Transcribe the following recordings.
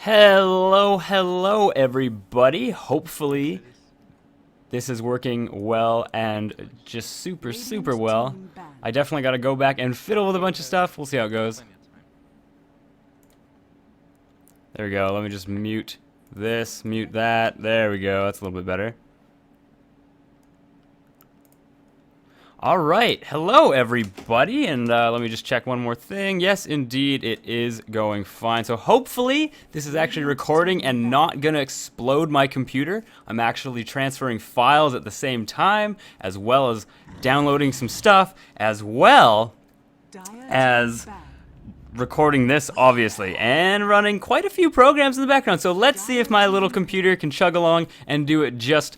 Hello, everybody. Hopefully, this is working well and just super well. I definitely got to go back and fiddle with a bunch of stuff. We'll see how it goes. There we go. Let me just mute this, mute that. There we go. That's a little bit better. All right, hello everybody, and let me just check one more thing. Yes, indeed, it is going fine. So hopefully this is actually recording and not gonna explode my computer. I'm actually transferring files at the same time, as well as downloading some stuff, as well as recording this, obviously, and running quite a few programs in the background. So let's see if my little computer can chug along and do it just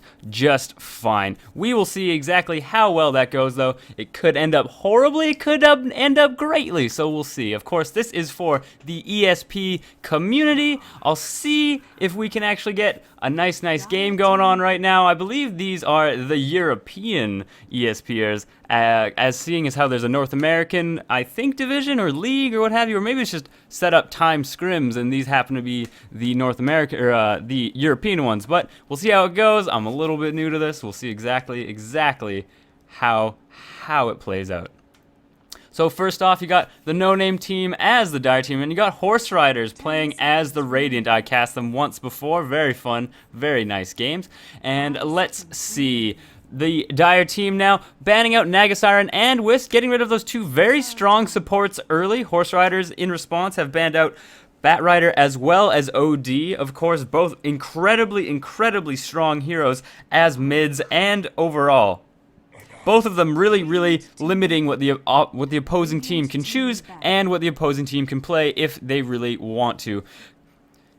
fine. We will see exactly how well that goes, though. It could end up horribly, it could end up greatly, so we'll see. Of course, this is for the ESP community. I'll see if we can actually get a nice game going on right now. I believe these are the European ESPers, as seeing as how there's a North American, I think, division or league or what have you, or maybe it's just set up time scrims and these happen to be the North American or the European ones. But we'll see how it goes. I'm a little bit new to this. We'll see exactly how it plays out. So first off, you got the no-name team as the Dire team, and you got Horseriders playing as the Radiant. I cast them once before. Very fun, very nice games. And let's see. The Dire team now banning out Nagasiren and Wisp, getting rid of those two very strong supports early. Horseriders, in response, have banned out Batrider as well as OD. Of course, both incredibly strong heroes as mids and overall. Both of them really limiting what the opposing team can choose and what the opposing team can play if they really want to.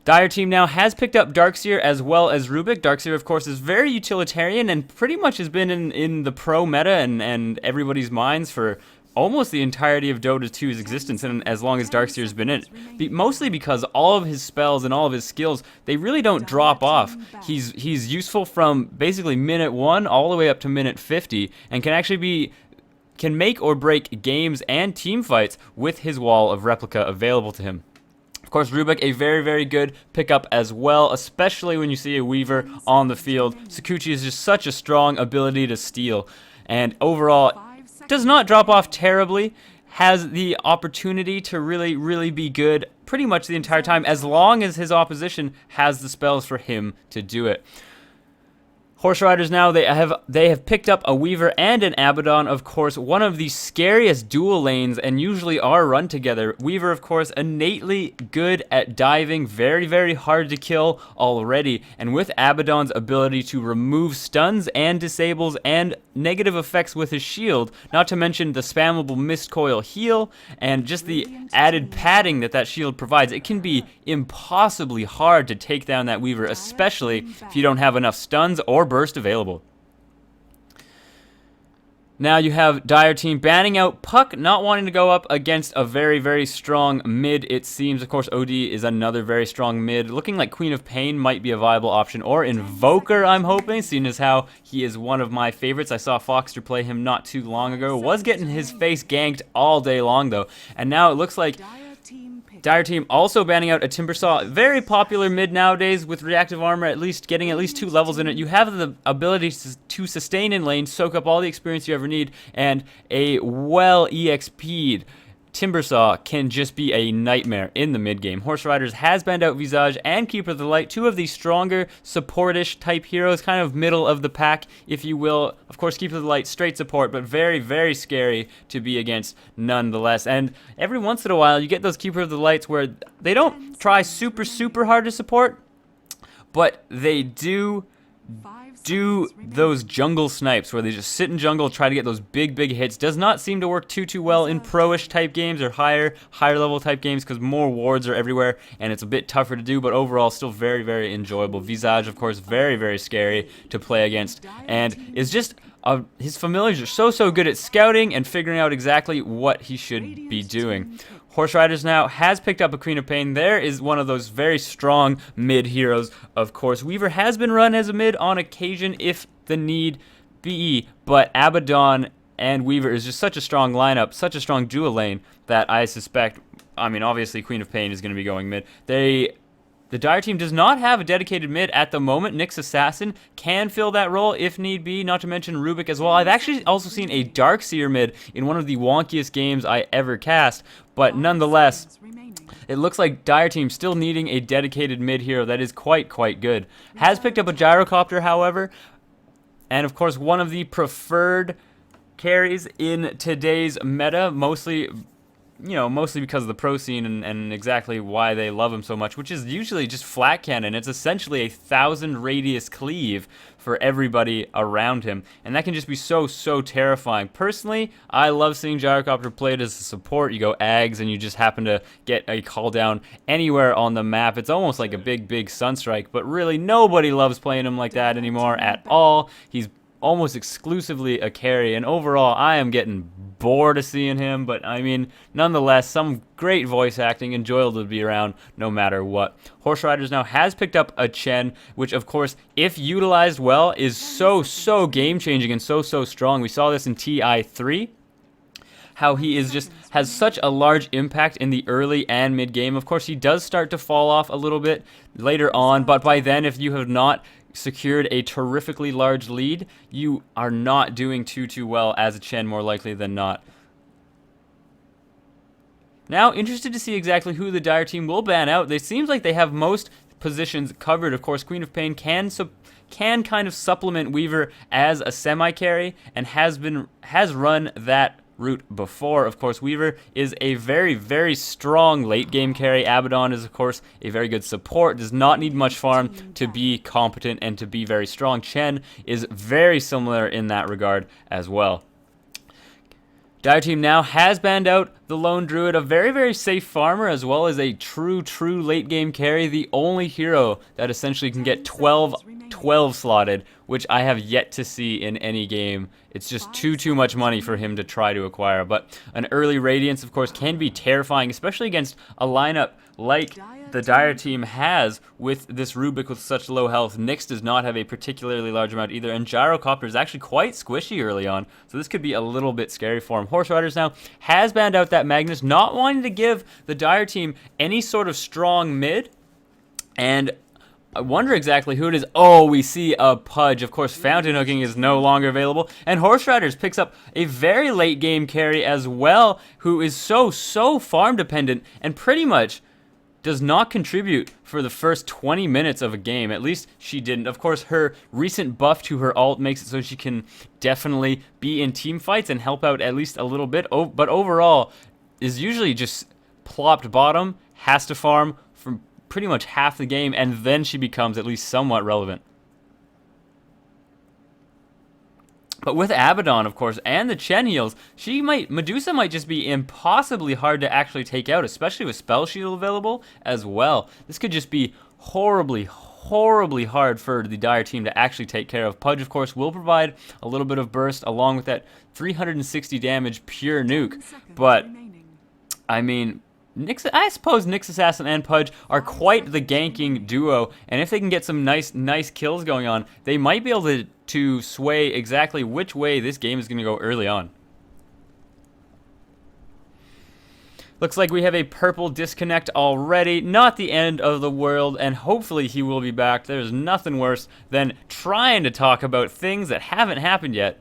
Dire team now has picked up Darkseer as well as Rubik. Darkseer, of course, is very utilitarian and pretty much has been in the pro meta and everybody's minds for almost the entirety of Dota 2's existence, and as long as Darkseer's been in it. Mostly because all of his spells and all of his skills, they really don't drop off. He's useful from basically minute 1 all the way up to minute 50, and can make or break games and team fights with his wall of replica available to him. Of course, Rubik, a very good pickup as well, especially when you see a Weaver on the field. Sakuchi is just such a strong ability to steal, and overall does not drop off terribly, has the opportunity to really be good pretty much the entire time, as long as his opposition has the spells for him to do it. Horseriders now, they have picked up a Weaver and an Abaddon, of course, one of the scariest dual lanes, and usually are run together. Weaver, of course, innately good at diving, very hard to kill already, and with Abaddon's ability to remove stuns and disables and negative effects with his shield, not to mention the spammable Mist Coil heal, and just the added padding that shield provides, it can be impossibly hard to take down that Weaver, especially if you don't have enough stuns or burst available. Now you have Dire team banning out Puck, not wanting to go up against a very strong mid, it seems. Of course, OD is another very strong mid. Looking like Queen of Pain might be a viable option, or Invoker, I'm hoping, seeing as how he is one of my favorites. I saw Foxter play him not too long ago. Was getting his face ganked all day long, though. And now it looks like Dire team also banning out a Timbersaw, very popular mid nowadays with reactive armor, getting at least 2 levels in it. You have the ability to sustain in lane, soak up all the experience you ever need, and a well EXP'd Timbersaw can just be a nightmare in the mid game. Horseriders has banned out Visage and Keeper of the Light, 2 of the stronger support-ish type heroes, kind of middle of the pack, if you will. Of course, Keeper of the Light, straight support, but very scary to be against nonetheless. And every once in a while, you get those Keeper of the Lights where they don't try super hard to support, but they do those jungle snipes where they just sit in jungle, try to get those big hits. Does not seem to work too well in pro-ish type games or higher level type games, because more wards are everywhere and it's a bit tougher to do, but overall still very enjoyable. Visage, of course, very scary to play against, and is just his familiars are so good at scouting and figuring out exactly what he should be doing. Horseriders now has picked up a Queen of Pain. There is one of those very strong mid heroes, of course. Weaver has been run as a mid on occasion if the need be, but Abaddon and Weaver is just such a strong lineup, such a strong dual lane, that I suspect, I mean, obviously Queen of Pain is going to be going mid. They The Dire team does not have a dedicated mid at the moment. Nyx Assassin can fill that role if need be, not to mention Rubik as well. I've actually also seen a Darkseer mid in one of the wonkiest games I ever cast, but nonetheless, it looks like Dire team still needing a dedicated mid hero that is quite good. Has picked up a Gyrocopter, however, and of course one of the preferred carries in today's meta, mostly because of the pro scene and exactly why they love him so much, which is usually just flat cannon. It's essentially a 1,000 radius cleave for everybody around him, and that can just be so terrifying. Personally, I love seeing Gyrocopter played as a support. You go Ags and you just happen to get a call down anywhere on the map. It's almost like a big Sunstrike, but really nobody loves playing him like that anymore at all. He's almost exclusively a carry, and overall I am getting bored of seeing him, but I mean, nonetheless, some great voice acting, enjoyable to be around no matter what. Horseriders now has picked up a Chen, which of course, if utilized well, is so game-changing and so strong. We saw this in TI3, how he is just has such a large impact in the early and mid game. Of course, he does start to fall off a little bit later on, but by then, if you have not secured a terrifically large lead, you are not doing too well as a Chen, more likely than not. Now, interested to see exactly who the Dire team will ban out. It seems like they have most positions covered. Of course, Queen of Pain can kind of supplement Weaver as a semi-carry, and has run that route before. Of course, Weaver is a very strong late game carry. Abaddon is of course a very good support, does not need much farm to be competent and to be very strong. Chen is very similar in that regard as well. Dire team now has banned out the Lone Druid, a very safe farmer, as well as a true late game carry, the only hero that essentially can get 12 slotted, which I have yet to see in any game. It's just too much money for him to try to acquire. But an early Radiance, of course, can be terrifying, especially against a lineup like the Dire team has with this Rubik with such low health. Nyx does not have a particularly large amount either, and Gyrocopter is actually quite squishy early on, so this could be a little bit scary for him. Horseriders now has banned out that Magnus, not wanting to give the Dire team any sort of strong mid, and I wonder exactly who it is. Oh, we see a Pudge. Of course, Fountain Hooking is no longer available. And Horseriders picks up a very late game carry as well, who is so farm dependent and pretty much does not contribute for the first 20 minutes of a game. At least she didn't. Of course, her recent buff to her ult makes it so she can definitely be in team fights and help out at least a little bit. But overall, is usually just plopped bottom, has to farm for pretty much half the game, and then she becomes at least somewhat relevant. But with Abaddon, of course, and the Chen heals, Medusa might just be impossibly hard to actually take out, especially with Spell Shield available as well. This could just be horribly hard for the Dire team to actually take care of. Pudge, of course, will provide a little bit of burst along with that 360 damage pure nuke. But, I mean, I suppose Nyx Assassin and Pudge are quite the ganking duo, and if they can get some nice kills going on, they might be able to sway exactly which way this game is going to go early on. Looks like we have a purple disconnect already. Not the end of the world, and hopefully he will be back. There's nothing worse than trying to talk about things that haven't happened yet.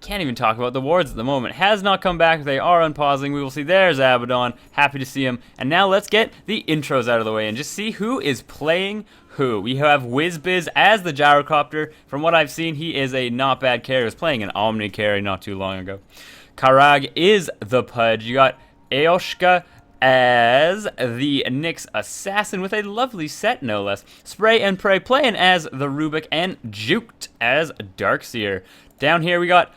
Can't even talk about the wards at the moment. Has not come back. They are unpausing. We will see. There's Abaddon. Happy to see him. And now let's get the intros out of the way and just see who is playing who. We have WizBiz as the Gyrocopter. From what I've seen, he is a not bad carry. He was playing an Omni carry not too long ago. Karag is the Pudge. You got Aoshka as the Nyx Assassin with a lovely set, no less. Spray and Pray playing as the Rubik, and Juked as Darkseer. Down here we got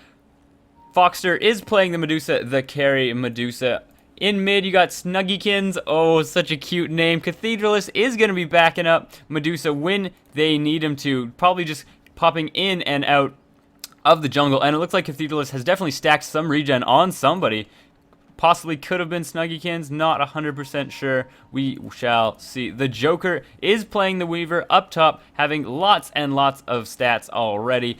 Foxter is playing the Medusa, the carry Medusa. In mid, you got Snuggykins. Oh, such a cute name. Cathedralist is going to be backing up Medusa when they need him to. Probably just popping in and out of the jungle. And it looks like Cathedralist has definitely stacked some regen on somebody. Possibly could have been Snuggykins. Not 100% sure. We shall see. The Joker is playing the Weaver up top, having lots and lots of stats already.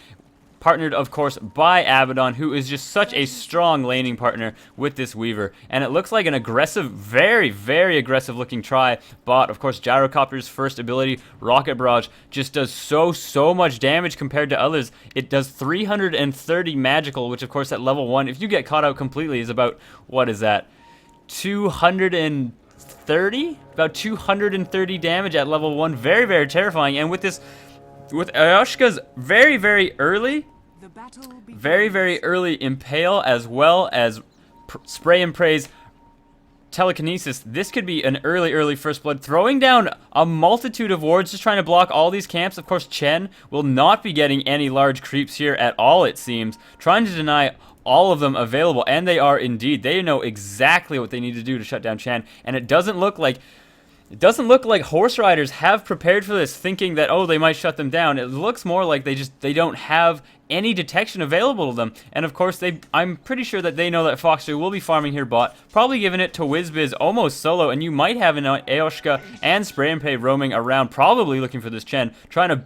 partnered, of course, by Abaddon, who is just such a strong laning partner with this Weaver. And it looks like an aggressive, very, very aggressive looking try bot. Of course, Gyrocopter's first ability, Rocket Barrage, just does so much damage compared to others. It does 330 magical, which of course at level 1, if you get caught out completely, is about, what is that, 230? About 230 damage at level 1. Very, very terrifying. And with this, with Eoshka's very, very early Impale, as well as Spray and Pray's Telekinesis, this could be an early First Blood, throwing down a multitude of wards, just trying to block all these camps. Of course, Chen will not be getting any large creeps here at all, it seems, trying to deny all of them available, and they are indeed. They know exactly what they need to do to shut down Chen, and it doesn't look like Horseriders have prepared for this, thinking that, oh, they might shut them down. It looks more like they don't have any detection available to them. And of course, I'm pretty sure that they know that Foxter will be farming here bot, probably giving it to WizBiz almost solo, and you might have an Eoshka and Spray and Pray roaming around, probably looking for this Chen, trying to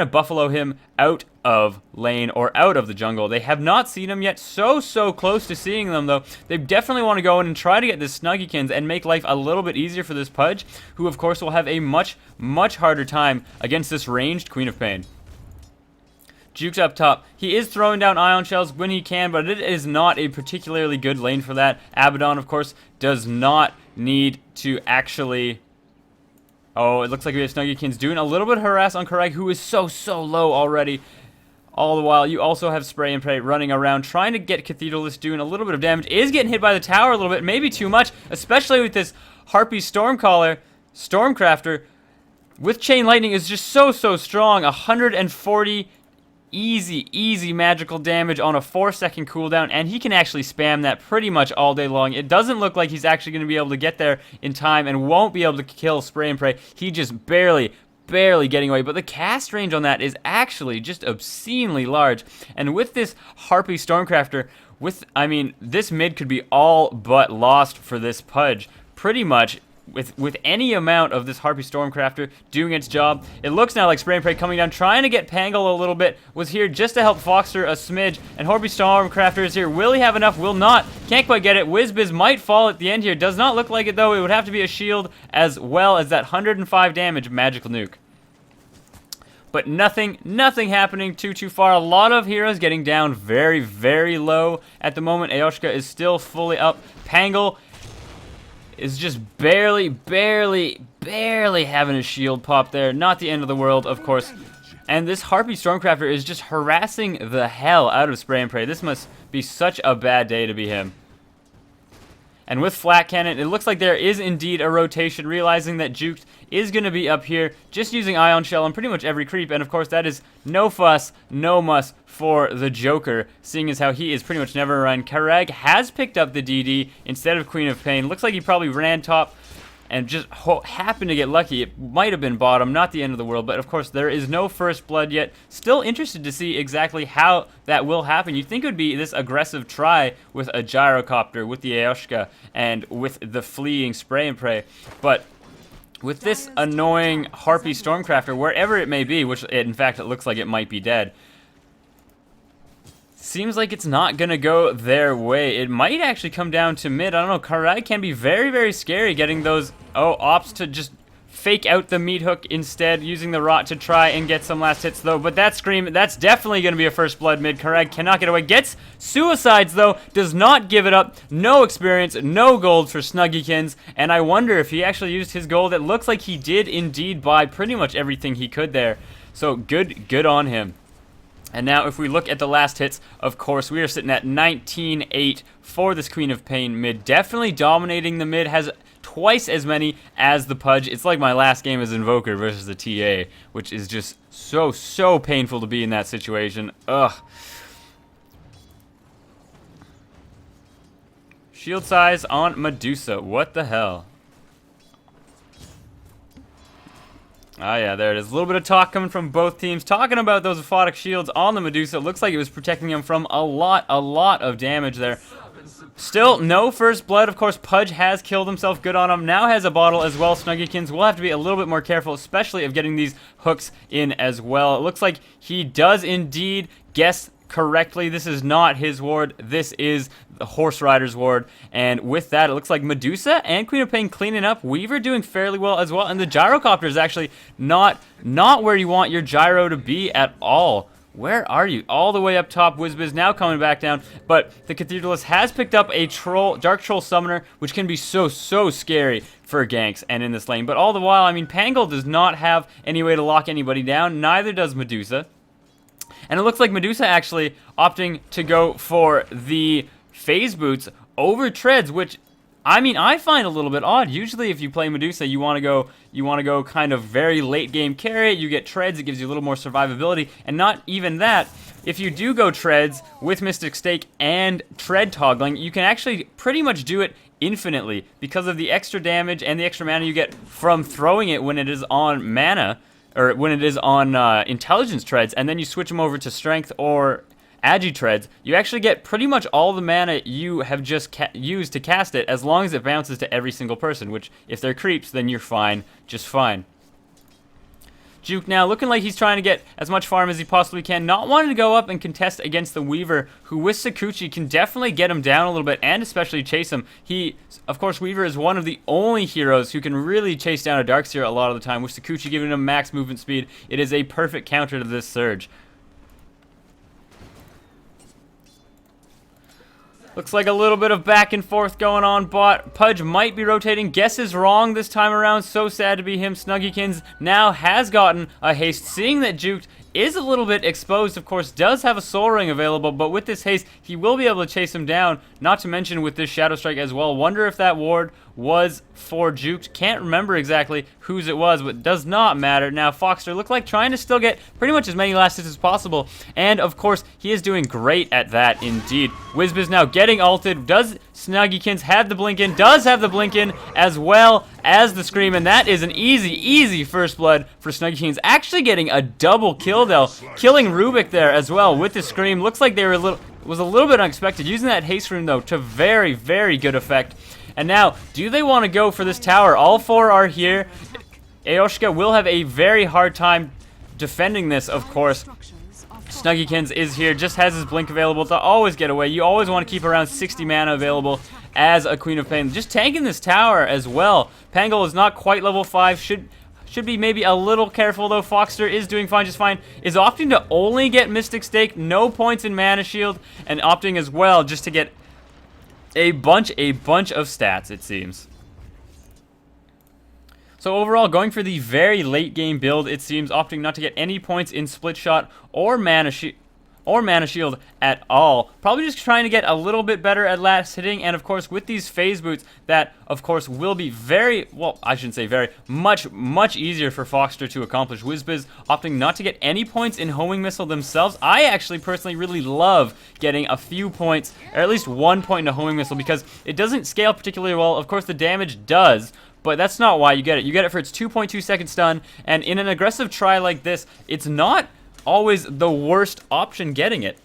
buffalo him out of lane or out of the jungle. They have not seen him yet. So close to seeing them, though. They definitely want to go in and try to get this Snuggykins and make life a little bit easier for this Pudge, who of course will have a much harder time against this ranged Queen of Pain. Juke's up top. He is throwing down ion shells when he can, but it is not a particularly good lane for that. Abaddon, of course, does not need to actually... Oh, it looks like we have Snuggykins doing a little bit of harass on Karag, who is so low already. All the while, you also have Spray and Pray running around, trying to get Cathedralist doing a little bit of damage. Is getting hit by the tower a little bit, maybe too much, especially with this Harpy Stormcrawler, Stormcrafter. With Chain Lightning is just so strong. 140 easy magical damage on a 4-second cooldown, and he can actually spam that pretty much all day long. It doesn't look like he's actually going to be able to get there in time and won't be able to kill Spray and Pray. He just barely getting away, but the cast range on that is actually just obscenely large. And with this Harpy Stormcrafter, this mid could be all but lost for this Pudge, pretty much. With any amount of this Harpy Stormcrafter doing its job. It looks now like Spray and Pray coming down, trying to get Pangle a little bit, was here just to help Foxter a smidge, and Harpy Stormcrafter is here. Will he have enough? Will not. Can't quite get it. WizBiz might fall at the end here. Does not look like it, though. It would have to be a shield as well as that 105 damage magical nuke. But nothing happening too far. A lot of heroes getting down very low at the moment. Eoshka is still fully up. Pangle is just barely having a shield pop there. Not the end of the world, of course. And this Harpy Stormcrafter is just harassing the hell out of Spray and Pray. This must be such a bad day to be him. And with Flat Cannon, it looks like there is indeed a rotation, realizing that Juke is going to be up here, just using Ion Shell on pretty much every creep. And of course, that is no fuss, no muss for the Joker, seeing as how he is pretty much never run. Karag has picked up the DD instead of Queen of Pain. Looks like he probably ran top and just happened to get lucky. It might have been bottom, not the end of the world, but of course there is no First Blood yet. Still interested to see exactly how that will happen. You'd think it would be this aggressive try with a Gyrocopter, with the Eoshka, and with the fleeing Spray and Pray, but with this annoying Harpy Stormcrafter, wherever it may be, which in fact it looks like it might be dead, seems like it's not going to go their way. It might actually come down to mid. I don't know. Karag can be very scary getting those ops to just fake out the meat hook instead, using the rot to try and get some last hits, though. But that Scream, that's definitely going to be a First Blood mid. Karag cannot get away. Gets Suicides, though. Does not give it up. No experience, no gold for Snuggykins. And I wonder if he actually used his gold. It looks like he did indeed buy pretty much everything he could there. So good on him. And now if we look at the last hits, of course, we are sitting at 19-8 for this Queen of Pain mid. Definitely dominating the mid, has twice as many as the Pudge. It's like my last game as Invoker versus the TA, which is just so painful to be in that situation. Ugh. Shield size on Medusa. What the hell? Ah, yeah, there it is. A little bit of talk coming from both teams, talking about those aphotic shields on the Medusa. It looks like it was protecting him from a lot of damage there. Still no first blood. Of course, Pudge has killed himself. Good on him. Now has a bottle as well. Snuggykins will have to be a little bit more careful, especially of getting these hooks in as well. It looks like he does indeed guess correctly. This is not his ward. This is the Horseriders ward. And with that, it looks like Medusa and Queen of Pain cleaning up. Weaver doing fairly well as well. And the gyrocopter is actually not where you want your gyro to be at all. Where are you? All the way up top. Whizbiz now coming back down. But the Cathedralist has picked up a Dark Troll Summoner, which can be so scary for ganks and in this lane. But all the while, I mean, Pangle does not have any way to lock anybody down. Neither does Medusa. And it looks like Medusa actually opting to go for the phase boots over treads, which, I mean, I find a little bit odd. Usually if you play Medusa, you want to go kind of very late game carry. You get treads, it gives you a little more survivability. And not even that, if you do go treads with Mystic Stake and tread toggling, you can actually pretty much do it infinitely because of the extra damage and the extra mana you get from throwing it when it is on mana, or when it is on intelligence treads, and then you switch them over to strength or agi treads. You actually get pretty much all the mana you have just used to cast it, as long as it bounces to every single person, which if they're creeps, then you're fine, just fine. Juke now looking like he's trying to get as much farm as he possibly can, not wanting to go up and contest against the Weaver, who with Sakuchi can definitely get him down a little bit and especially chase him. Of course, Weaver is one of the only heroes who can really chase down a Darkseer a lot of the time, with Sakuchi giving him max movement speed. It is a perfect counter to this Surge. Looks like a little bit of back and forth going on bot. Pudge might be rotating. Guess is wrong this time around. So sad to be him. Snuggykins now has gotten a haste. Seeing that Juked is a little bit exposed, of course, does have a Soul Ring available, but with this haste, he will be able to chase him down, not to mention with this Shadow Strike as well. Wonder if that ward was for Juked. Can't remember exactly whose it was, but does not matter. Now, Foxter looked like trying to still get pretty much as many last hits as possible, and of course, he is doing great at that indeed. Whizbiz now getting ulted. Does Snuggykins have the blink in? Does have the blink in, as well as the Scream, and that is an easy first blood for Snuggykins. Actually getting a double kill though, killing Rubik there as well with the Scream. Looks like they were was a little bit unexpected. Using that haste rune though to very good effect. And now, do they want to go for this tower? All four are here. Aoshka will have a very hard time defending this, of course. Snuggykins is here, just has his blink available to always get away. You always want to keep around 60 mana available as a Queen of Pain. Just tanking this tower as well. Pangle is not quite level 5, should be maybe a little careful though. Foxter is doing fine, just fine. Is opting to only get Mystic Stake, no points in Mana Shield, and opting as well just to get a bunch of stats, it seems. So overall, going for the very late game build, it seems, opting not to get any points in Split Shot or Mana Shield at all. Probably just trying to get a little bit better at last hitting, and of course with these phase boots that of course will be very, well, I shouldn't say very, much easier for Foxter to accomplish. Whizbiz opting not to get any points in homing missile themselves. I actually personally really love getting a few points, or at least 1 point into homing missile, because it doesn't scale particularly well. Of course the damage does, but that's not why you get it. You get it for its 2.2 second stun, and in an aggressive try like this, it's not always the worst option getting it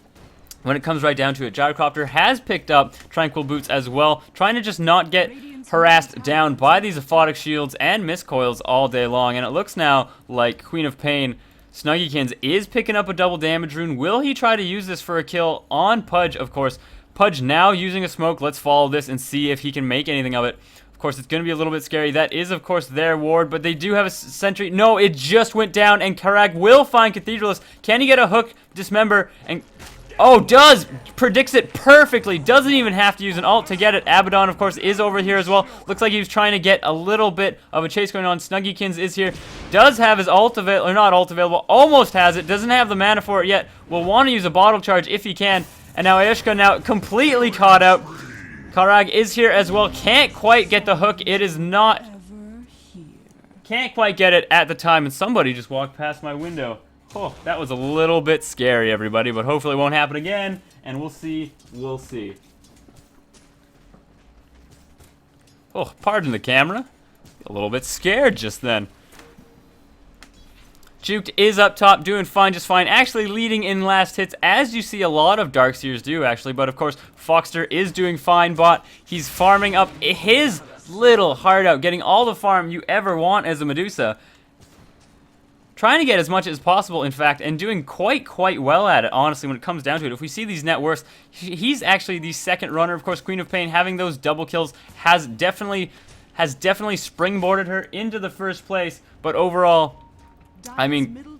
when it comes right down to it. Gyrocopter has picked up Tranquil Boots as well, trying to just not get harassed down by these aphotic shields and miscoils all day long. And it looks now like Queen of Pain, Snuggykins, is picking up a double damage rune. Will he try to use this for a kill on Pudge? Of course, Pudge now using a smoke. Let's follow this and see if he can make anything of it. Of course, it's going to be a little bit scary. That is, of course, their ward, but they do have a sentry. No, it just went down, and Karag will find Cathedralist. Can he get a hook, dismember, and... oh, does! Predicts it perfectly. Doesn't even have to use an ult to get it. Abaddon, of course, is over here as well. Looks like he was trying to get a little bit of a chase going on. Snuggykins is here. Does have his ult available, or not ult available. Almost has it. Doesn't have the mana for it yet. Will want to use a bottle charge if he can. And now Aoshka now completely caught out. Karag is here as well. Can't quite get the hook. It is not... can't quite get it at the time. And somebody just walked past my window. Oh, that was a little bit scary, everybody. But hopefully it won't happen again. And we'll see. We'll see. Oh, pardon the camera. A little bit scared just then. Juked is up top, doing fine, just fine. Actually leading in last hits, as you see a lot of Darkseers do, actually. But, of course, Foxter is doing fine, bot. He's farming up his little heart out, getting all the farm you ever want as a Medusa. Trying to get as much as possible, in fact, and doing quite well at it, honestly, when it comes down to it. If we see these net worths, he's actually the second runner. Of course, Queen of Pain having those double kills has definitely springboarded her into the first place. But overall, I mean,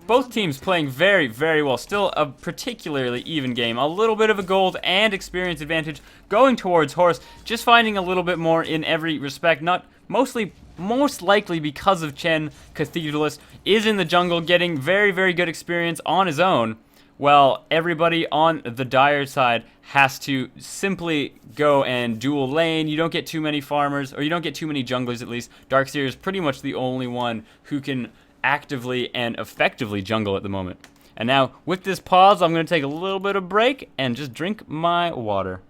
both teams playing very well. Still a particularly even game. A little bit of a gold and experience advantage going towards Horse. Just finding a little bit more in every respect. Most likely because of Chen, Cathedralist is in the jungle getting very good experience on his own. Well, everybody on the Dire side has to simply go and dual lane. You don't get too many farmers, or you don't get too many junglers at least. Darkseer is pretty much the only one who can actively and effectively jungle at the moment. And now, with this pause, I'm going to take a little bit of break and just drink my water.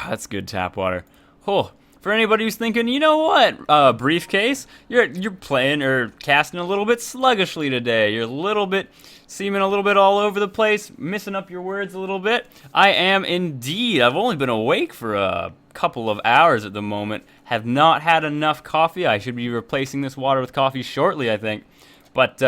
That's good tap water. Oh, for anybody who's thinking, you know what, briefcase, you're playing or casting a little bit sluggishly today. You're seeming a little bit all over the place, missing up your words a little bit. I am indeed. I've only been awake for a couple of hours at the moment. Have not had enough coffee. I should be replacing this water with coffee shortly, I think. But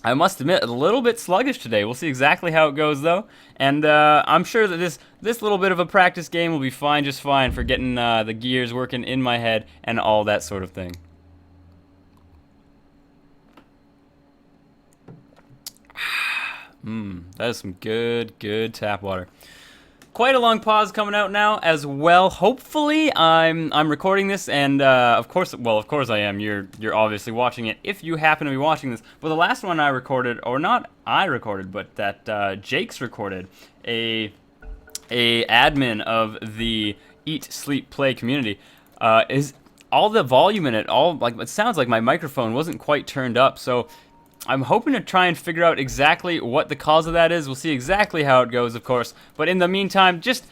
I must admit, a little bit sluggish today. We'll see exactly how it goes, though. And I'm sure that this little bit of a practice game will be fine, just fine, for getting the gears working in my head and all that sort of thing. That is some good tap water. Quite a long pause coming out now as well. Hopefully, I'm recording this, and of course I am. You're obviously watching it if you happen to be watching this. But the last one I recorded, or not I recorded, but that Jake's recorded, a admin of the Eat, Sleep, Play community, is all the volume in it. It sounds like my microphone wasn't quite turned up, so I'm hoping to try and figure out exactly what the cause of that is. We'll see exactly how it goes, of course. But in the meantime, just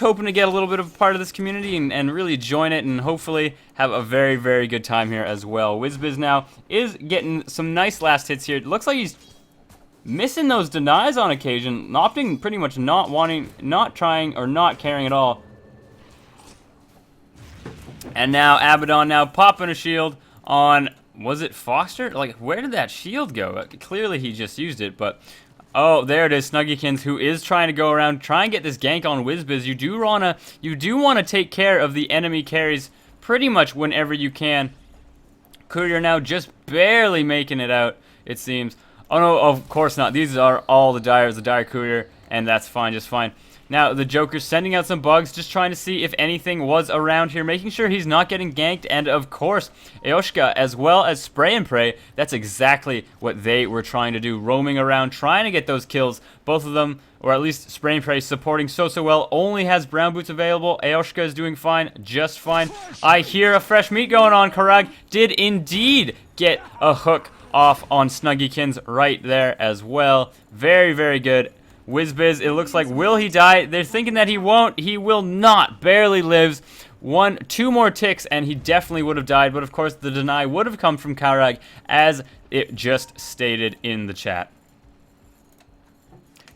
hoping to get a little bit of a part of this community and really join it and hopefully have a very good time here as well. WizBiz now is getting some nice last hits here. It looks like he's missing those denies on occasion, opting pretty much not trying, or not caring at all. And now Abaddon now popping a shield on... Was it Foster? Like, where did that shield go? Clearly he just used it, but... Oh, there it is, Snuggykins, who is trying to go around, try and get this gank on WizBiz. You do wanna take care of the enemy carries pretty much whenever you can. Courier now just barely making it out, it seems. Oh no, of course not. These are all the Dyers, the Dire Courier, and that's fine, just fine. Now, the Joker's sending out some bugs, just trying to see if anything was around here, making sure he's not getting ganked, and of course, Eoshka, as well as Spray and Pray, that's exactly what they were trying to do, roaming around, trying to get those kills. Both of them, or at least Spray and Pray, supporting so well, only has Brown Boots available. Eoshka is doing fine, just fine. I hear a fresh meat going on. Karag did indeed get a hook off on Snuggykins right there as well. Very good. WizBiz, it looks like, will he die? They're thinking that he won't. He will not. Barely lives. Two more ticks, and he definitely would have died. But, of course, the deny would have come from Karag, as it just stated in the chat.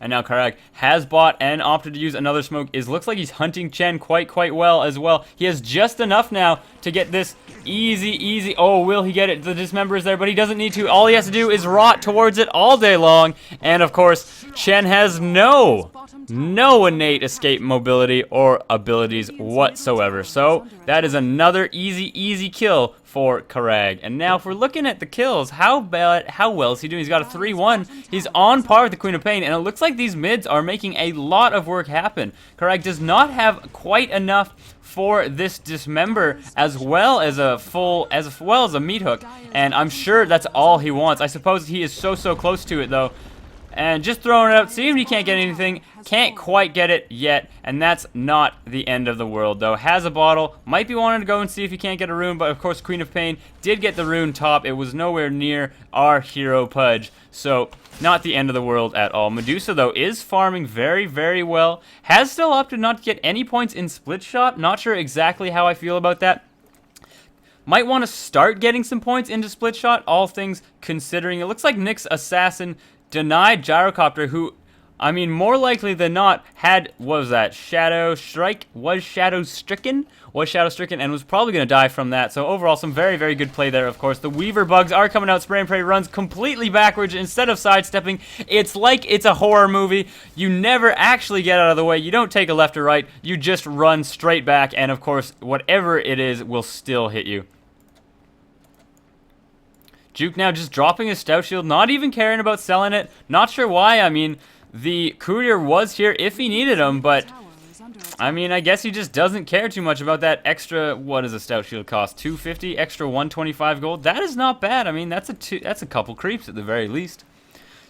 And now Karag has bought and opted to use another smoke. It looks like he's hunting Chen quite well as well. He has just enough now to get this easy. Oh, will he get it? The dismember is there, but he doesn't need to. All he has to do is rot towards it all day long. And of course, Chen has no innate escape mobility or abilities whatsoever. So that is another easy kill for Karag. And now if we're looking at the kills, how well is he doing? He's got a 3-1. He's on par with the Queen of Pain, and it looks like these mids are making a lot of work happen. Karag does not have quite enough for this dismember, as well as a meat hook, and I'm sure that's all he wants. I suppose he is so close to it though. And just throwing it out, see if he can't get anything. Can't quite get it yet, and that's not the end of the world, though. Has a bottle, might be wanting to go and see if he can't get a rune, but of course Queen of Pain did get the rune top. It was nowhere near our hero Pudge, so not the end of the world at all. Medusa, though, is farming very well. Has still opted not to get any points in split shot. Not sure exactly how I feel about that. might want to start getting some points into split shot, all things considering. It looks like Nick's assassin denied Gyrocopter, who, I mean, more likely than not, what was that, Shadow Strike? Was Shadow Stricken, and was probably going to die from that. So overall, some very, very good play there, of course. The Weaver bugs are coming out. Spray and Pray runs completely backwards instead of sidestepping. It's like it's a horror movie. You never actually get out of the way. You don't take a left or right. You just run straight back, and of course, whatever it is will still hit you. Juke now just dropping his Stout Shield, not even caring about selling it. Not sure why. I mean, the courier was here if he needed him, but I mean, I guess he just doesn't care too much about that extra. What does a Stout Shield cost? 250, extra 125 gold. That is not bad. I mean, that's a couple creeps at the very least.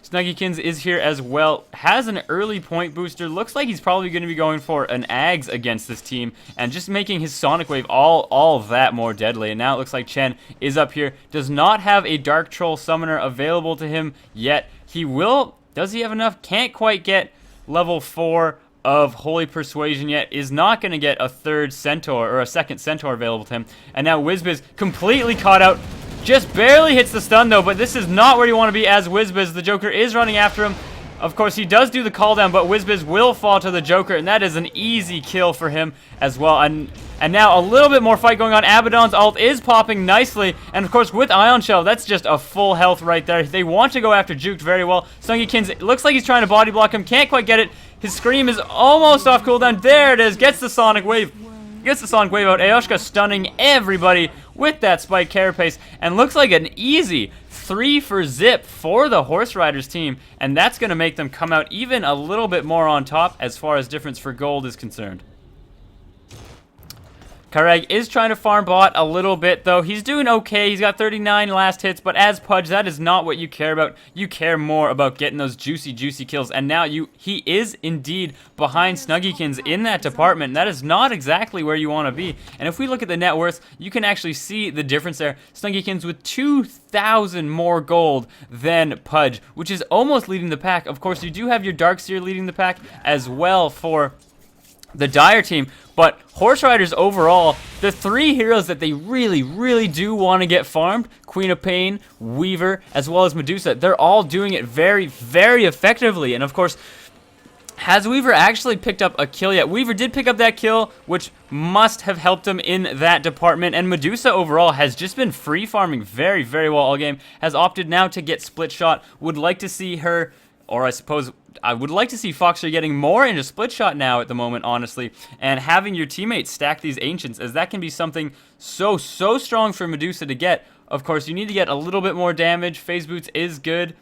Snuggykins is here as well. Has an early point booster. Looks like he's probably going to be going for an Ags against this team and just making his Sonic Wave all that more deadly. And now it looks like Chen is up here. Does not have a Dark Troll Summoner available to him yet. He will. Does he have enough? Can't quite get level 4 of Holy Persuasion yet. Is not going to get a third Centaur or a second Centaur available to him. And now Whizbiz completely caught out. Just barely hits the stun though, but this is not where you want to be as Whizbiz. The Joker is running after him. Of course, he does do the call down, but Whizbiz will fall to the Joker, and that is an easy kill for him as well. And now a little bit more fight going on. Abaddon's ult is popping nicely, and of course with Ion Shell, that's just a full health right there. They want to go after Juked very well. Snuggykins looks like he's trying to body block him, can't quite get it. His Scream is almost off cooldown. There it is, gets the Sonic Wave. Gets the Sonic Wave out. Aoshka stunning everybody with that Spike Carapace, and looks like an easy 3 for zip for the Horseriders team, and that's going to make them come out even a little bit more on top as far as difference for gold is concerned. Kareg is trying to farm bot a little bit, though. He's doing okay. He's got 39 last hits, but as Pudge, that is not what you care about. You care more about getting those juicy kills, and now he is indeed behind Snuggykins in that department. That is not exactly where you want to be, and if we look at the net worth, you can actually see the difference there. Snuggykins with 2,000 more gold than Pudge, which is almost leading the pack. Of course, you do have your Darkseer leading the pack as well for the Dire team, but Horseriders overall, the 3 heroes that they really do want to get farmed, Queen of Pain, Weaver, as well as Medusa, they're all doing it very effectively. And of course, has Weaver actually picked up a kill yet? Weaver did pick up that kill, which must have helped him in that department. And Medusa overall has just been free farming very well all game. Has opted now to get split shot. Would like to see her, or I suppose I would like to see Foxer getting more into split shot now at the moment, honestly, and having your teammates stack these Ancients, as that can be something so strong for Medusa to get. Of course, you need to get a little bit more damage. Phase Boots is good,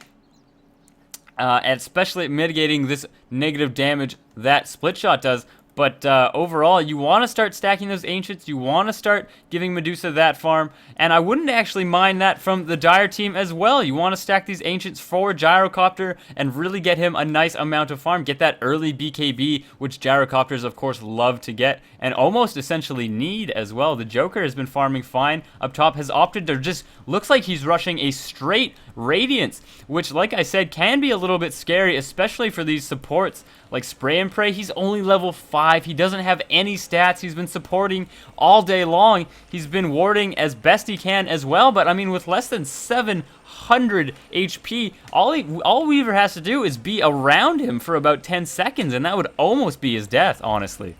and especially at mitigating this negative damage that split shot does. But overall, you want to start stacking those Ancients. You want to start giving Medusa that farm. And I wouldn't actually mind that from the Dire team as well. You want to stack these Ancients for Gyrocopter and really get him a nice amount of farm. Get that early BKB, which Gyrocopters, of course, love to get and almost essentially need as well. The Joker has been farming fine up top. Has opted to just looks like he's rushing a straight Radiance, which, like I said, can be a little bit scary, especially for these supports like Spray and Pray. He's only level 5. He doesn't have any stats. He's been supporting all day long. He's been warding as best he can as well, but I mean, with less than 700 HP, all Weaver has to do is be around him for about 10 seconds, and that would almost be his death, honestly.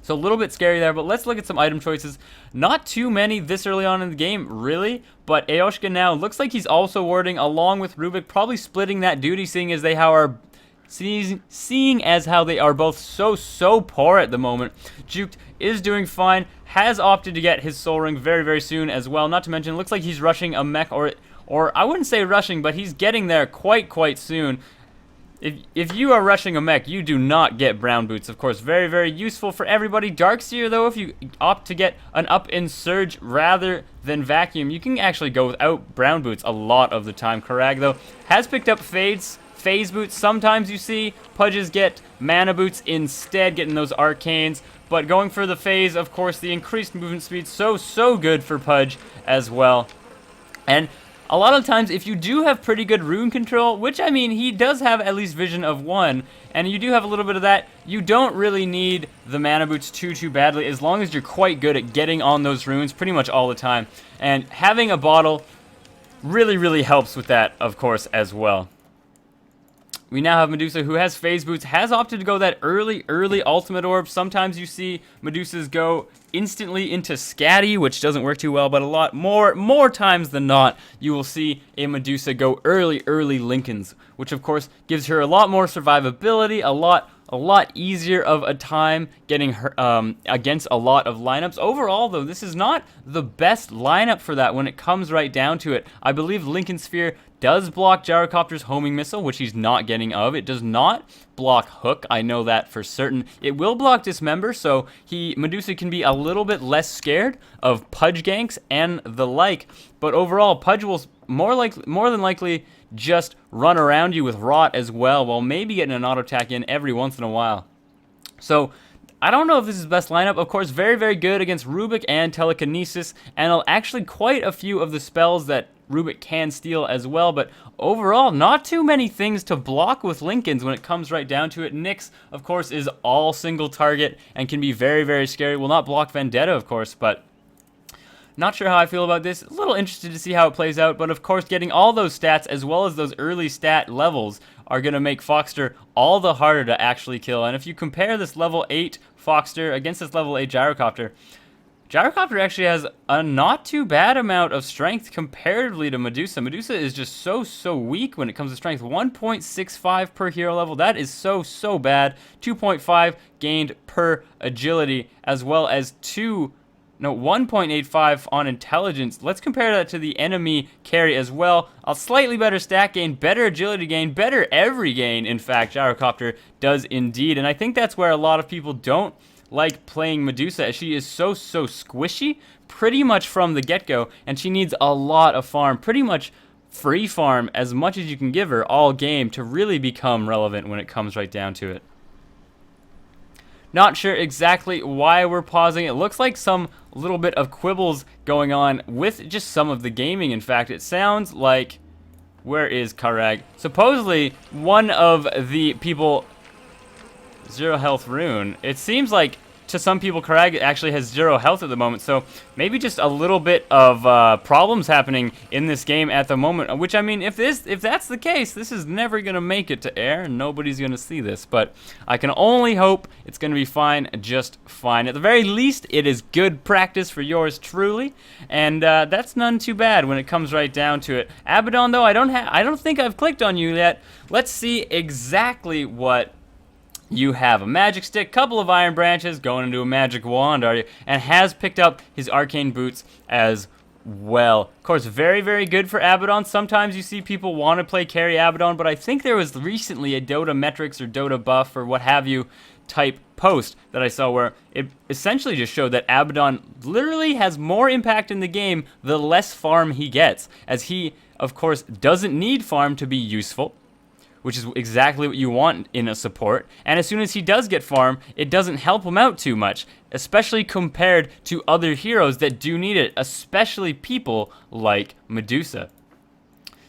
So a little bit scary there, but let's look at some item choices. Not too many this early on in the game, really, but Aoshka now looks like he's also warding along with Rubik, probably splitting that duty, seeing as how they are both so poor at the moment. Juked is doing fine, has opted to get his Soul Ring very soon as well. Not to mention, looks like he's rushing a mech, or I wouldn't say rushing, but he's getting there quite soon. If you are rushing a mech, you do not get Brown Boots. Of course, very useful for everybody. Darkseer, though, if you opt to get an up in Surge rather than Vacuum, you can actually go without Brown Boots a lot of the time. Karag, though, has picked up Phase Boots. Sometimes you see Pudges get Mana Boots instead, getting those Arcanes. But going for the Phase, of course, the increased movement speed, so good for Pudge as well. And a lot of times if you do have pretty good rune control, which I mean he does have at least vision of 1, and you do have a little bit of that, you don't really need the mana boots too badly as long as you're quite good at getting on those runes pretty much all the time. And having a bottle really helps with that, of course, as well. We now have Medusa, who has phase boots, has opted to go that early ultimate orb. Sometimes you see Medusas go instantly into Scatty, which doesn't work too well, but a lot more times than not, you will see a Medusa go early Lincolns, which of course gives her a lot more survivability, a lot easier of a time getting her against a lot of lineups. Overall, though, this is not the best lineup for that when it comes right down to it. I believe Lincoln Sphere does block Gyrocopter's homing missile, which he's not getting of. It does not block Hook, I know that for certain. It will block Dismember, so Medusa can be a little bit less scared of Pudge ganks and the like. But overall, Pudge will more than likely just run around you with Rot as well, while maybe getting an auto attack in every once in a while. So I don't know if this is the best lineup. Of course, very good against Rubik and Telekinesis, and actually quite a few of the spells that Rubik can steal as well, but overall, not too many things to block with Lincolns when it comes right down to it. Nyx, of course, is all single target and can be very scary. Will not block Vendetta, of course, but not sure how I feel about this. A little interested to see how it plays out, but of course, getting all those stats as well as those early stat levels are going to make Foxter all the harder to actually kill. And if you compare this level 8 Foxter against this level 8 Gyrocopter, Gyrocopter actually has a not too bad amount of strength comparatively to Medusa. Medusa is just so weak when it comes to strength. 1.65 per hero level. That is so bad. 2.5 gained per agility, as well as 1.85 on intelligence. Let's compare that to the enemy carry as well. A slightly better stat gain, better agility gain, better every gain, in fact, Gyrocopter does indeed. And I think that's where a lot of people don't like playing Medusa, as she is so squishy pretty much from the get-go, and she needs a lot of farm, pretty much free farm as much as you can give her all game to really become relevant when it comes right down to it. Not sure exactly why we're pausing. It looks like some little bit of quibbles going on with just some of the gaming. In fact, it sounds like, where is Karag? Supposedly one of the people, 0 health rune. It seems like to some people Karag actually has 0 health at the moment, so maybe just a little bit of problems happening in this game at the moment, which I mean, if that's the case, this is never gonna make it to air and nobody's gonna see this, but I can only hope it's gonna be fine, just fine. At the very least, it is good practice for yours truly, and that's none too bad when it comes right down to it. Abaddon, though, I don't think I've clicked on you yet. Let's see exactly what you have. A magic stick, couple of iron branches, going into a magic wand, are you? And has picked up his arcane boots as well. Of course, very good for Abaddon. Sometimes you see people want to play carry Abaddon, but I think there was recently a Dota metrics or Dota buff or what have you type post that I saw where it essentially just showed that Abaddon literally has more impact in the game the less farm he gets, as he, of course, doesn't need farm to be useful, which is exactly what you want in a support. And as soon as he does get farm, it doesn't help him out too much, especially compared to other heroes that do need it, especially people like Medusa.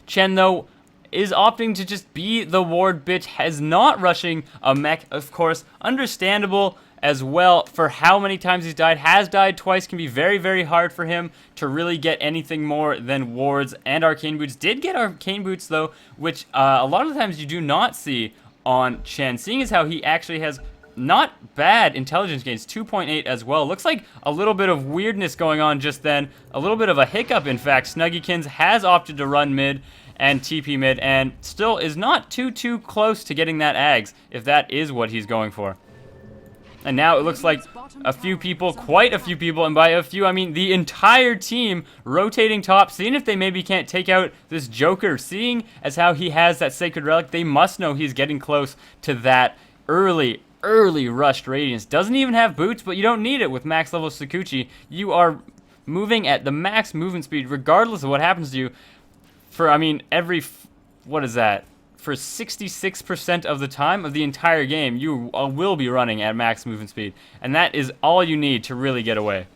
Chen, though, is opting to just be the ward bitch, has not rushing a mech, of course, understandable as well for how many times he's died. Has died twice, can be very hard for him to really get anything more than wards and arcane boots. Did get arcane boots though, which a lot of the times you do not see on Chen, seeing as how he actually has not bad intelligence gains, 2.8 as well. Looks like a little bit of weirdness going on just then, a little bit of a hiccup in fact. Snuggykins has opted to run mid and TP mid, and still is not too close to getting that Ags, if that is what he's going for. And now it looks like a few people, quite a few people, and by a few I mean the entire team, rotating top, seeing if they maybe can't take out this Joker. Seeing as how he has that Sacred Relic, they must know he's getting close to that early rushed Radiance. Doesn't even have boots, but you don't need it with max level Sakuchi. You are moving at the max movement speed regardless of what happens to you for, I mean, what is that? For 66% of the time of the entire game, you will be running at max movement speed. And that is all you need to really get away.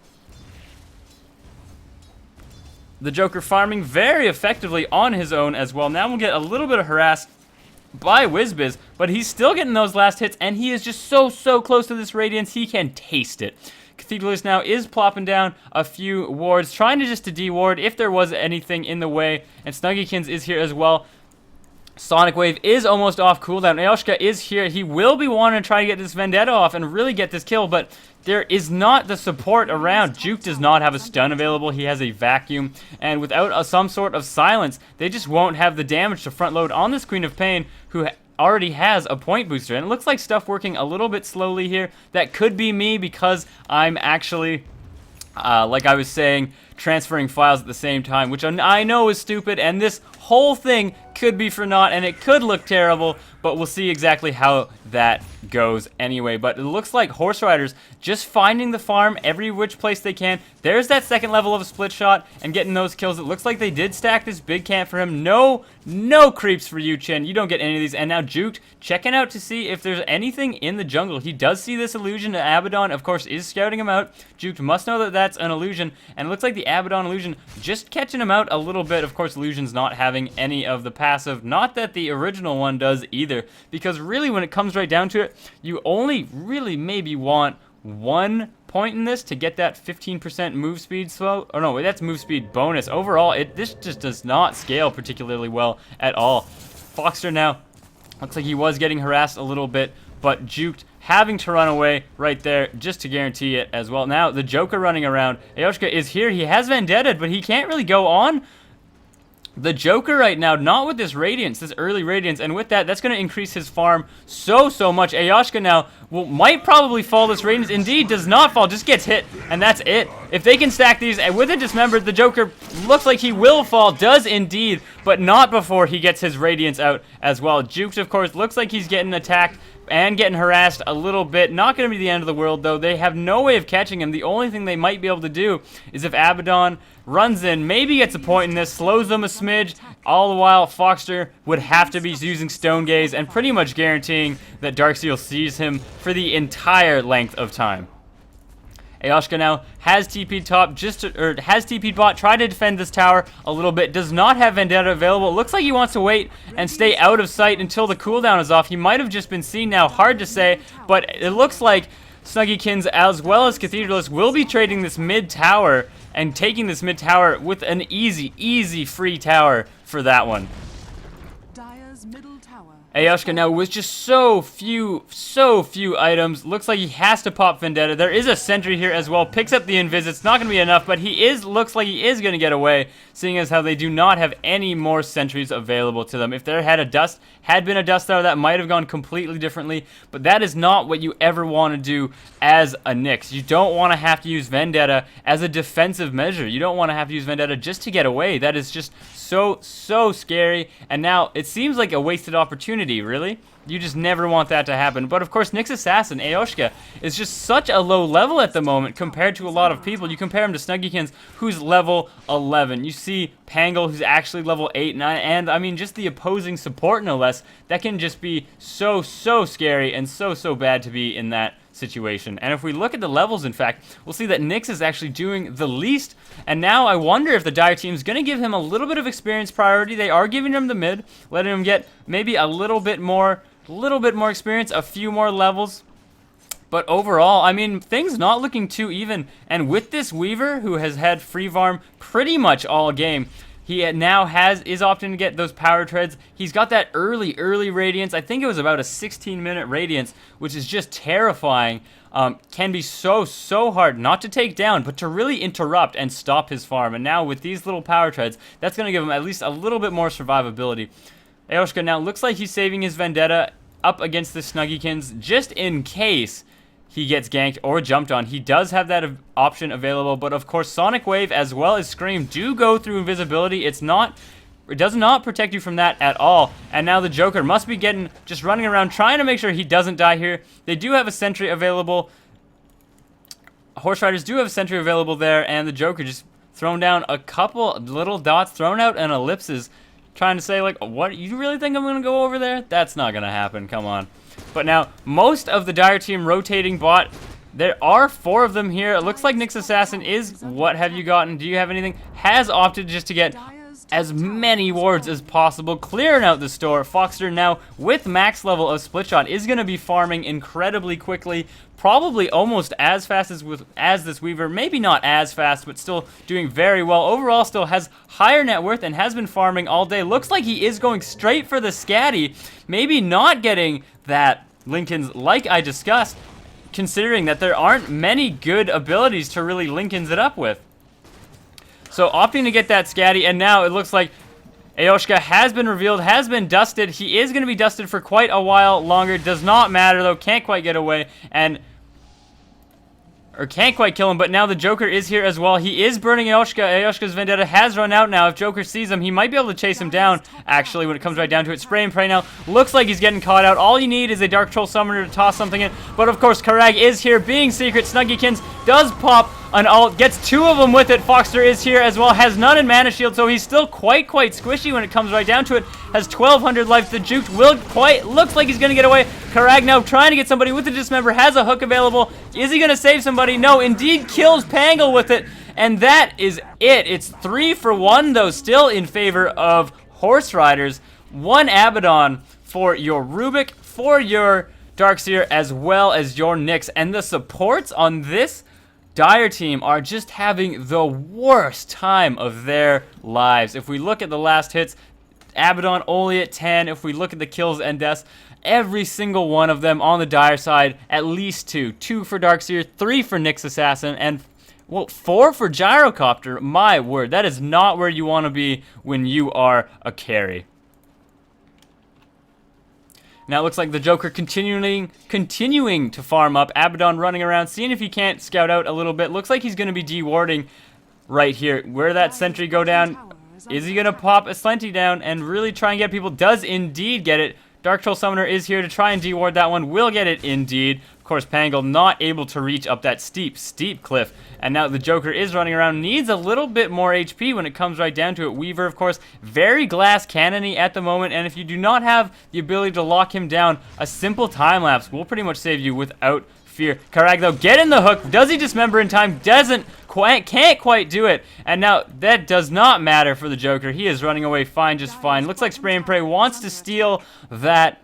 The Joker farming very effectively on his own as well. Now we'll get a little bit of harassed by WizBiz, but he's still getting those last hits, and he is just so close to this Radiance, he can taste it. Cathedralist now is plopping down a few wards, trying to just to de-ward if there was anything in the way, and Snuggykins is here as well. Sonic Wave is almost off cooldown. Ayoshka is here. He will be wanting to try to get this Vendetta off and really get this kill, but there is not the support around. Juke does not have a stun available. He has a vacuum, and without some sort of silence, they just won't have the damage to front load on this Queen of Pain, who already has a point booster. And it looks like stuff working a little bit slowly here. That could be me because I'm actually, like I was saying, transferring files at the same time, which I know is stupid, and this whole thing could be for naught, and it could look terrible, but we'll see exactly how that goes anyway. But it looks like Horseriders just finding the farm every which place they can. There's that second level of a split shot and getting those kills. It looks like they did stack this big camp for him. No creeps for you, Chin. You don't get any of these. And now Juked checking out to see if there's anything in the jungle. He does see this illusion. Abaddon, of course, is scouting him out. Juked must know that that's an illusion, and it looks like the Abaddon illusion just catching him out a little bit. Of course, illusion's not having any of the passive. Not that the original one does either, because really when it comes right down to it, you only really maybe want 1 point in this to get that 15% move speed slow. Oh no, that's move speed bonus. Overall, this just does not scale particularly well at all. Foxter now looks like he was getting harassed a little bit, but Juked having to run away right there just to guarantee it as well. Now the Joker running around. Ayoshka is here. He has Vendetta, but he can't really go on the Joker right now, not with this Radiance, this early Radiance, and with that, that's going to increase his farm so much. Ayoshka now might probably fall this Radiance. Indeed, does not fall, just gets hit, and that's it. If they can stack these, and with it dismembered, the Joker looks like he will fall, does indeed, but not before he gets his Radiance out as well. Jukes, of course, looks like he's getting attacked and getting harassed a little bit. Not going to be the end of the world, though. They have no way of catching him. The only thing they might be able to do is if Abaddon runs in, maybe gets a point in this, slows them a smidge. All the while, Foxter would have to be using Stone Gaze and pretty much guaranteeing that Darksteel sees him for the entire length of time. Ayoshka now has TP'd top, has TP'd bot, try to defend this tower a little bit, does not have Vendetta available. It looks like he wants to wait and stay out of sight until the cooldown is off. He might have just been seen now, hard to say, but it looks like Snuggykins as well as Cathedralist will be trading this mid tower and taking this mid tower with an easy free tower for that one. Ayoshka now with just so few items. Looks like he has to pop Vendetta. There is a sentry here as well. Picks up the invis. It's not going to be enough, but looks like he is going to get away, seeing as how they do not have any more sentries available to them. If there had been a dust tower, that might have gone completely differently, but that is not what you ever want to do as a Nyx. You don't want to have to use Vendetta as a defensive measure. You don't want to have to use Vendetta just to get away. That is just so scary, and now it seems like a wasted opportunity, really. You just never want that to happen. But of course, Nyx Assassin, Ayoshka, is just such a low level at the moment compared to a lot of people. You compare him to Snuggykins, who's level 11. You see Pangle, who's actually level 8, 9, and I mean, just the opposing support, no less. That can just be so scary and so bad to be in that situation. And if we look at the levels, in fact, we'll see that Nyx is actually doing the least, and now I wonder if the Dire team is going to give him a little bit of experience priority. They are giving him the mid, letting him get maybe a little bit more experience, a few more levels. But overall, I mean, things not looking too even, and with this Weaver, who has had free farm pretty much all game, he now is opting to get those power treads. He's got that early Radiance. I think it was about a 16-minute Radiance, which is just terrifying. Can be so hard not to take down, but to really interrupt and stop his farm. And now with these little power treads, that's going to give him at least a little bit more survivability. Ayoshka now looks like he's saving his Vendetta up against the Snuggykins just in case he gets ganked or jumped on. He does have that option available, but of course Sonic Wave as well as Scream do go through invisibility. It does not protect you from that at all. And now the Joker must be just running around trying to make sure he doesn't die here. They do have a sentry available. Horseriders do have a sentry available there, and the Joker just thrown down a couple little dots, thrown out an ellipses, trying to say, like, what, you really think I'm going to go over there? That's not going to happen, come on. But now, most of the Dire team rotating bot There are 4 of them here. It looks like Nyx Assassin is, what have you gotten? Do you have anything? Has opted just to get as many wards as possible, clearing out the store. Foxter now with max level of split shot is going to be farming incredibly quickly, probably almost as fast as this Weaver, maybe not as fast, but still doing very well. Overall still has higher net worth and has been farming all day. Looks like he is going straight for the Scatty, maybe not getting that Lincoln's like I discussed, considering that there aren't many good abilities to really Lincoln's it up with. So opting to get that Scatty, and now it looks like Ayoshka has been revealed, has been dusted. He is going to be dusted for quite a while longer. Does not matter, though. Can't quite get away, or can't quite kill him, but now the Joker is here as well. He is burning Ayoshka. Ayoshka's Vendetta has run out now. If Joker sees him, he might be able to chase him down, actually, when it comes right down to it. Spray and pray now. Looks like he's getting caught out. All you need is a Dark Troll Summoner to toss something in, but of course, Karag is here, being secret. Snuggykins does pop an ult, gets 2 of them with it. Foxter is here as well, has none in Mana Shield, so he's still quite squishy when it comes right down to it. Has 1,200 life. The Juke looks like he's going to get away. Karag now trying to get somebody with the Dismember, has a hook available. Is he going to save somebody? No, indeed kills Pangle with it, and that is it. It's 3 for 1, though, still in favor of Horseriders. 1 Abaddon for your Rubik, for your Darkseer, as well as your Nyx, and the supports on this Dire team are just having the worst time of their lives. If we look at the last hits, Abaddon only at 10. If we look at the kills and deaths, every single one of them on the Dire side, at least 2. 2 for Darkseer, 3 for Nyx Assassin, and, well, 4 for Gyrocopter. My word, that is not where you want to be when you are a carry. Now it looks like the Joker continuing to farm up. Abaddon running around, seeing if he can't scout out a little bit. Looks like he's going to be dewarding right here. Where that sentry go down? Is he going to pop a Slenty down and really try and get people? Does indeed get it. Dark Troll Summoner is here to try and deward that one. Will get it indeed. Of course, Pangle not able to reach up that steep cliff. And now the Joker is running around. Needs a little bit more HP when it comes right down to it. Weaver, of course, very glass cannon-y at the moment. And if you do not have the ability to lock him down, a simple time lapse will pretty much save you without fear. Karag, though, getting the hook. Does he dismember in time? Can't quite do it. And now that does not matter for the Joker. He is running away fine, just fine. Looks like Spray and Pray wants to steal that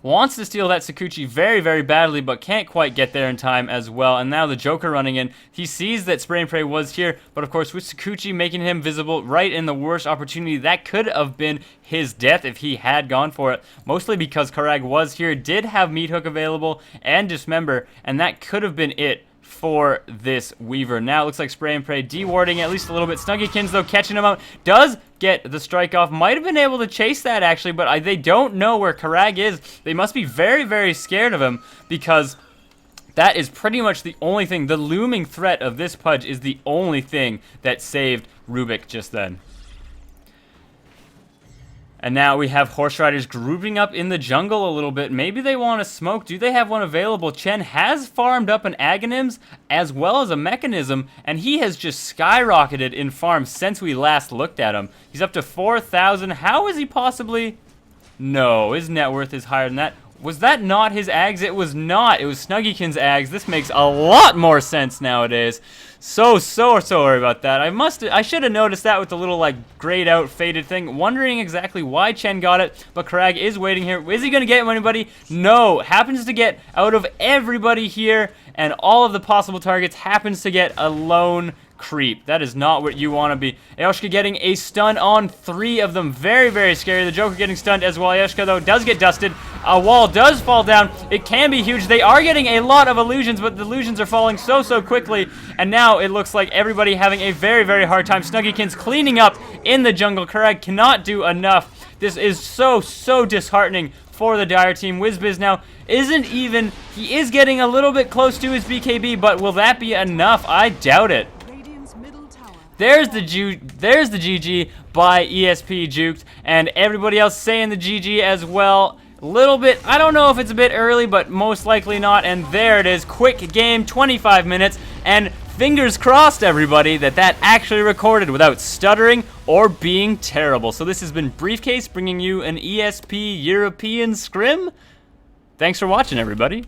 Sakuchi very, very badly, but can't quite get there in time as well. And now the Joker running in. He sees that Spray and Pray was here, but of course with Sakuchi making him visible right in the worst opportunity, that could have been his death if he had gone for it. Mostly because Karag was here, did have Meat Hook available and Dismember, and that could have been it for this Weaver. Now it looks like Spray and Pray dewarding at least a little bit. Snuggykins, though, catching him out. Does get the strike off. Might have been able to chase that, actually, but they don't know where Karag is. They must be very, very scared of him, because that is pretty much the only thing. The looming threat of this Pudge is the only thing that saved Rubik just then. And now we have Horseriders grouping up in the jungle a little bit. Maybe they want to smoke. Do they have one available? Chen has farmed up an Aghanims as well as a Mechanism, and he has just skyrocketed in farm since we last looked at him. He's up to 4,000. How is he possibly? No, his net worth is higher than that. Was that not his Ags? It was not. It was Snuggykins' Ags. This makes a lot more sense nowadays. So sorry about that. I should have noticed that with the little, like, grayed out, faded thing. Wondering exactly why Chen got it, but Karag is waiting here. Is he going to get anybody? No. Happens to get out of everybody here, and all of the possible targets happens to get a lone creep. That is not what you want to be. Ayoshka getting a stun on 3 of them. Very, very scary. The Joker getting stunned as well. Ayoshka, though, does get dusted. A wall does fall down. It can be huge. They are getting a lot of illusions, but the illusions are falling so quickly. And now it looks like everybody having a very, very hard time. Snuggykins cleaning up in the jungle. Karag cannot do enough. This is so disheartening for the Dire team. WizBiz now isn't even... He is getting a little bit close to his BKB, but will that be enough? I doubt it. There's the GG by ESP Juked, and everybody else saying the GG as well. Little bit, I don't know if it's a bit early, but most likely not. And there it is, quick game, 25 minutes, and fingers crossed, everybody, that actually recorded without stuttering or being terrible. So this has been Briefcase, bringing you an ESP European scrim. Thanks for watching, everybody.